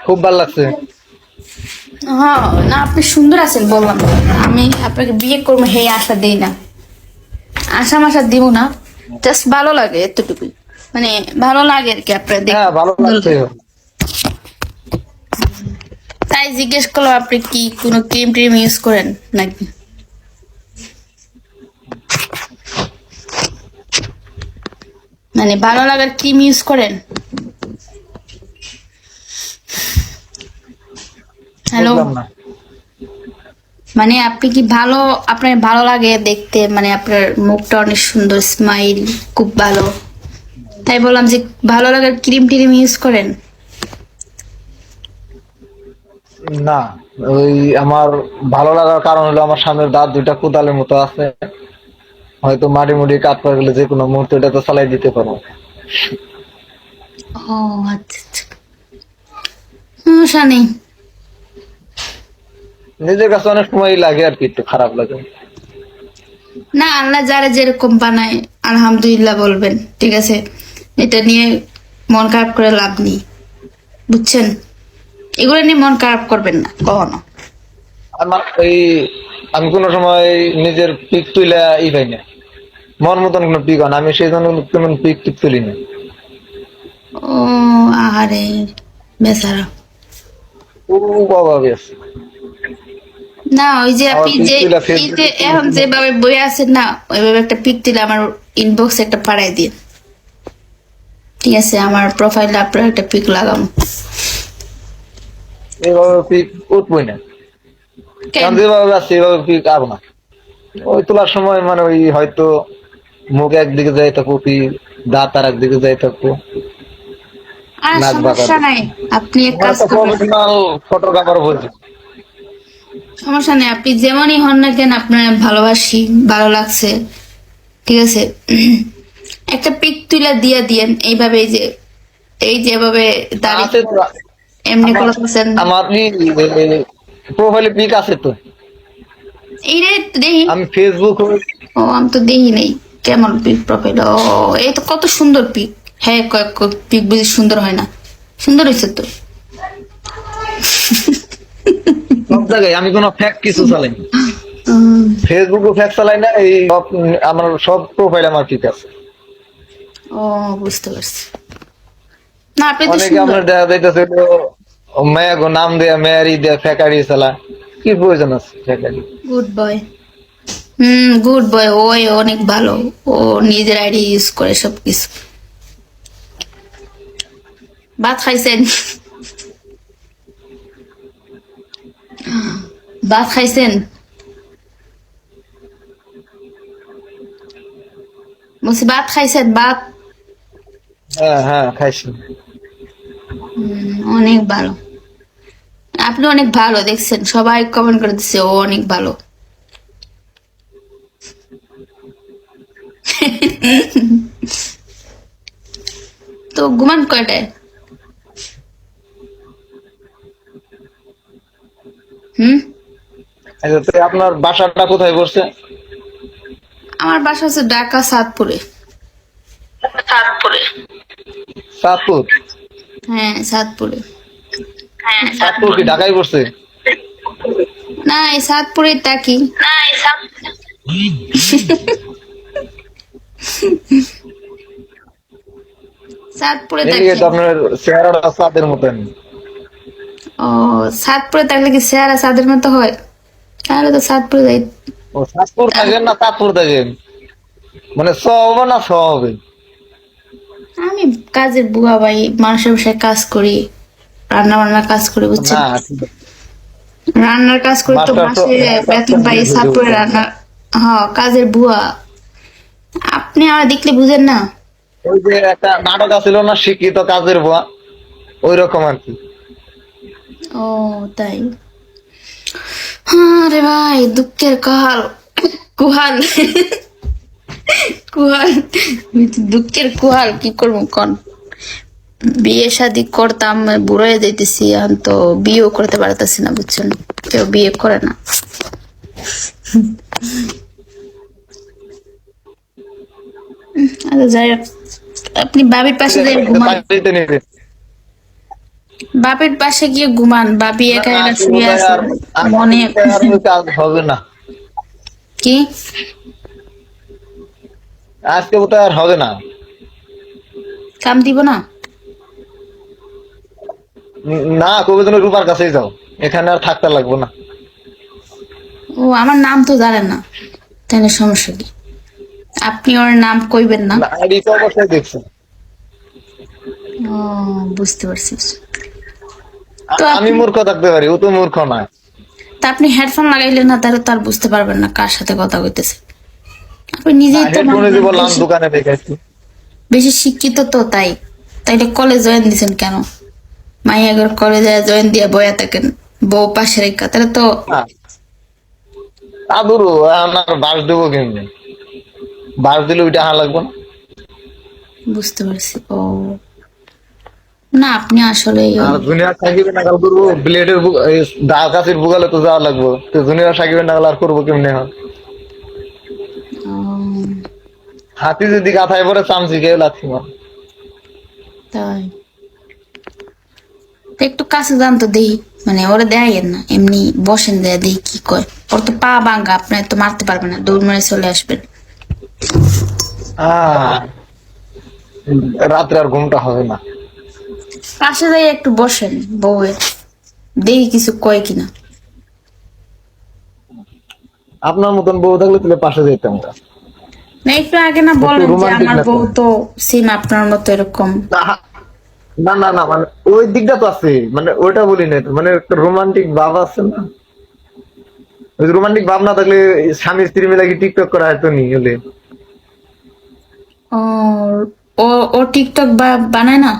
খুব ভালো লাগছে। হ্যাঁ না, আপনি সুন্দর আছেন বললাম। আমি আপনাকে বিয়ে করবো হে আশা দেই না, আশা মাশা দিব না, জাস্ট ভালো লাগে এতটুকুই। মানে ভালো লাগে আর কি আপনার হ্যাঁ, দেখতে ভালো সুন্দর লাগছে। লাগে। তাই জিজ্ঞেস করলাম আপনি কি কোনো ক্রিম ট্রিম ইউজ করেন নাকি। মানে ভালো লাগার ক্রিম ইউজ করেন। হ্যালো। বুঝলাম না। মানে আপনি কি ভালো, আপনার ভালো লাগে দেখতে, মানে আপনার মুখটা অনেক সুন্দর, স্মাইল খুব ভালো, তাই বললাম যে ভালো লাগার ক্রিম টিম ইউজ করেন। না, ওই আমার ভালো লাগার কারণ হলো আমার সামনের দাঁত দুইটা কোদালের মতো আছে। হয়তো মাটি মুড়ি কাট পড়ে গেলে যে কোনো মুহূর্তে এটা তো চালাই দিতে পারো। ও আচ্ছা আচ্ছা, সমস্যা নেই। নিজের কাছে অনেক সময় লাগে আর কি, একটু খারাপ লাগে। না, আল্লাহ যারা যেরকম বানায় আলহামদুলিল্লাহ বলবেন, ঠিক আছে। এটা নিয়ে মন খারাপ করে লাভ নেই, বুঝছেন। এগুলো নিয়ে মন খারাপ করবেন না কখনো। আমার ওই আমি কোনো সময় নিজের পিক তুলে পাই না, মন মতন কোনো পিক হয় না, আমি সেই জন্য তেমন পিক টিক তুলি না। ও আরে বেচারা। খুব অভাবে আছে। না ওই যে আমার আপনি পিক যে তুলে এই যে ফেসবুকে এখন যেভাবে বয়ে আছেন না, ওইভাবে একটা পিক দিলে আমার ইনবক্সে একটা পাঠাই দিন, ঠিক আছে। আমার প্রোফাইলে আপনার একটা পিক লাগাম। এইভাবে পিক উঠবই না, কেন? কারণ যেভাবে আছে এইভাবে পিক আরো না। ওই তোলার সময় মানে ওই হয়তো মুখ একদিকে যাই থাকবো, দাঁত আর একদিকে যাই থাকবো, আর নাক বাঁকা সমস্যা নাই, আপনি এক আমার কাজ একটা করবেন। প্রফেশনাল ফটোগ্রাফার বলছি। সমস্যা নেই, আপনি যেমনই হন না কেন, আপনার ভালোবাসি, ভালো লাগছে, ঠিক আছে। একটা পিক তুলে দিয়ে দিয়েন এইভাবে, এই যে এভাবে দাঁড়িয়ে আছে তো, এমনি আমার করতেছেন। আমার প্রোফাইলে পিক আছে তো। এই রে দেখি। আমি ফেসবুক ও আমি তো দেখি নেই, কেমন পিক প্রোফাইল? ও এই তো কত সুন্দর পিক। হ্যাঁ, কয়েক পিক বুঝি সুন্দর হয় না? সুন্দর হয়েছে তো। সব জায়গায় আমি কোনো ফ্যাক কিছু চালাই না, উম, ফেসবুকও ফ্যাক চালাই না, এই সব আমার সব প্রোফাইল আমার পিক আছে। ও বুঝতে পারছি। না আপনি তো অনেকে সুন্দর। আপনার দেখা যাইতেছে মেয়া গো নাম দেয়া মেয়ারি দেয়া ফ্যাকারি চালা, কি প্রয়োজন আছে ফ্যাকারি? Good boy. গুড বয়, ওই অনেক ভালো। ও নিজের আইডি ইউজ করে সবকিছু। ভাত খাইছেন? ভাত খাইছেন? বলছি ভাত খাইছেন? ভাত। হ্যাঁ হ্যাঁ, খাইছি। অনেক ভালো। আপনি অনেক ভালো, দেখছেন সবাই কমেন্ট করে দিচ্ছে ও অনেক ভালো। তো ঘুমান কয়টায়? হুম। আচ্ছা, তো আপনার বাসাটা কোথায় পড়ছে? আমার বাসা হচ্ছে ঢাকা সাতপুরে। চাঁদপুর? হ্যাঁ সাতপুরে। চাঁদপুর কি ঢাকায় পড়ছে? না এই সাতপুরে থাকি। সাতপুরে এদিকে থাকি। তো আপনার চেহারাটা চাঁদের মতন। ও, সাতপুরে থাকলে কি চেহারা চাঁদের মতো হয়? তাহলে তো সাতপুরে যাই। ও চাঁদপুর থাকেন না চাঁদপুর থাকেন? মানে ছ হবে না ছ হবে? আমি কাজের বুয়া ভাই, মানুষের বাসায় কাজ করি, রান্না বান্নার কাজ করি, বুঝছেন। না, রান্নার কাজ করি তো মাস্টার তো মাসে বেতন মাস্টার পাই দিয়ে বুঝে সাতপুরে উঠলাম। রান্না। হ্যাঁ কাজের বুয়া। আপনি আমার দেখলে বুঝেন না। ওই যে একটা নাটক আছিল না, শিক্ষিত কাজের বুয়া, ওই রকম আর কি। ও তাই। আরে ভাই দুঃখের কাল কুহাল। কুহাল, দুঃখের কুহাল, কি করবো কন। বিয়ে শাদি করতাম, বুড়ো হয়ে যাইতেছি, এখন তো বিয়েও করতে পারতেছি না, বুঝছেন। কেউ বিয়ে করে না। আচ্ছা যাই হোক, আপনি বাবির পাশে যাই ঘুমান। পানিতে নেবে। বাপের পাশে গিয়ে ঘুমান, বাপি একা একা আজকে শুয়ে বোধহয় আছে আর আজকে মনে। বোধহয় আর ওই কাজ হবে না। কি? আজকে বোধহয় আর হবে না। কাম দিব না? না, কবে তুমি রূপার কাছেই যাও, এখানে আর থাকতে লাগবে না। ও আমার নাম তো জানেন না, তাহলে সমস্যা কি? আপনি ওর নাম কইবেন না? না, আইডি তো অবশ্যই দেখছি। ও, বুঝতে পারছি। তো আমি আপনি, মূর্খ থাকতে পারি, ও তো মূর্খ না। তা আপনি হেডফোন লাগাইলেন না, তাহলে তার বুঝতে পারবেন না কার সাথে কথা কইতেছে। আপনি নিজেই তো মনে হেডফোনে যে করেন বললাম বেশি দোকানে দেখাচ্ছি। বেশি শিক্ষিত তো, তাই তাইলে কলেজ জয়েন দিছেন কেন? মাইয়াগর কলেজে জয়েন দিয়ে বয়া থাকেন, বউ পাশে রেখা, তাহলে তো। আদুরু আমার বাস দেবো কেমনি? বাস দিলে ওইটা হা লাগবে না। বুঝতে পারছি। ও না, আপনি আসলে আর জুনিয়র সাকিবের নাগাল করবো, ব্লেডের দা কাছির বুগালে তো যাওয়া লাগবো, তো জুনিয়র সাকিবের নাগাল আর করবো কেমনে হয়? হাতি যদি গাথায় পরে চামচি খেয়ে লাগছি না। তাই তো একটু কাছে যান তো দেখি, মানে ওরা দেখাইয়েন না, এমনি বসেন দেয়া দেখি কি কয়। ওর তো পা ভাঙ্গা, আপনার তো মারতে পারবেন না, দৌড় মারে চলে আসবেন। আহ, রাত্রে আর ঘুমটা হবে না। পাশে যাই একটু বসেন বউয়ের, দেখি কিছু কয় কিনা। আপনার মতন বউ থাকলে তাহলে পাশে যেতাম না। না একটু আগে না একটু বলেন যে রোমান্টিক আমার না তো? বউ তো সেম আপনার মতো এরকম। না না না, মানে ওই দিকটা তো আছে, মানে ওইটা বলি না তো, মানে একটা রোমান্টিক ভাব আছে না? ওই রোমান্টিক ভাব না থাকলে স্বামী স্ত্রী মিলে কি টিকটক করা হয়তো নি হলে? ও, ও ও টিকটক বানায় না?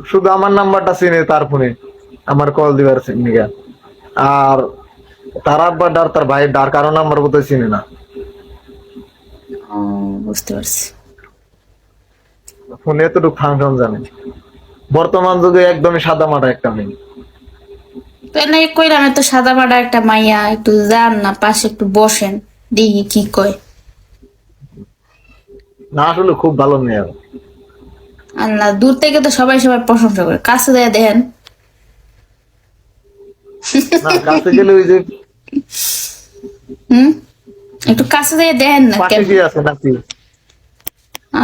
শুধু আমার নাম্বারটা চিনে তার ফোনে আমার কল দিবার নিগা। আর তার আব্বা ডার তার ভাই ডার কারো নাম্বার বোধহয় চিনে না। ও, বুঝতে পারছি। ফোনে এতটুকু ফাংশন জানে। বর্তমান যুগে একদমই সাদা মাটা একটা মেয়ে। তাহলে কইলাম তো সাদা মাটা একটা মাইয়া, একটু যান না পাশে একটু বসেন, দেখি কি কয়। না, আসলে খুব ভালো মেয়ে। আল্লাহ, দূর থেকে তো সবাই সবাই প্রশংসা করে, কাছে যায় দেখেন। না, কাছে গেলে ওই যে হুম, একটু কাছে যায় দেখেন না পাশে কেমন। কি আছে নাকি?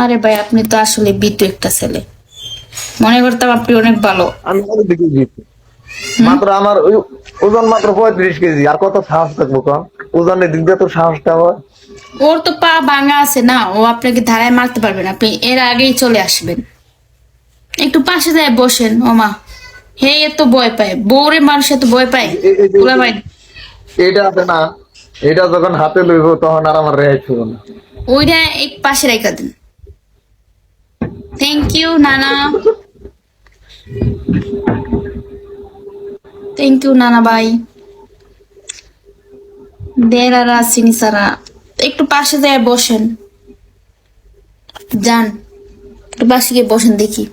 আরে ভাই, আপনি তো আসলে বিতু একটা ছেলে, মনে করতাম আপনি অনেক ভালো। আমি কত দিকে গিয়েছি, হুম, মাত্র আমার ওই ওজন মাত্র 35 কেজি, আর কত সাহস থাকবো কম? ওজনের দিক দিয়ে তো সাহসটা হয়। ওর তো পা ভাঙা আছে না, ও আপনাকে ধারায় মারতে পারবেন, আপনি এর আগেই চলে আসবেন। একটু পাশে যায় বসেন। ও মা, হে এত ভয় পায়, বউরে মানুষ এত ভয় পায়? বলে ভাই, এইটা আছে না, এটা যখন হাতে লইব তখন আর আমার রেহাই ছিল না। ওইটা এক পাশে রেখে দেন। থ্যাংক ইউ নানা, থ্যাংক ইউ নানা ভাই। দেরারা সিনিসারা, একটু পাশে যায় বসেন, যান একটু পাশে গিয়ে বসেন দেখি।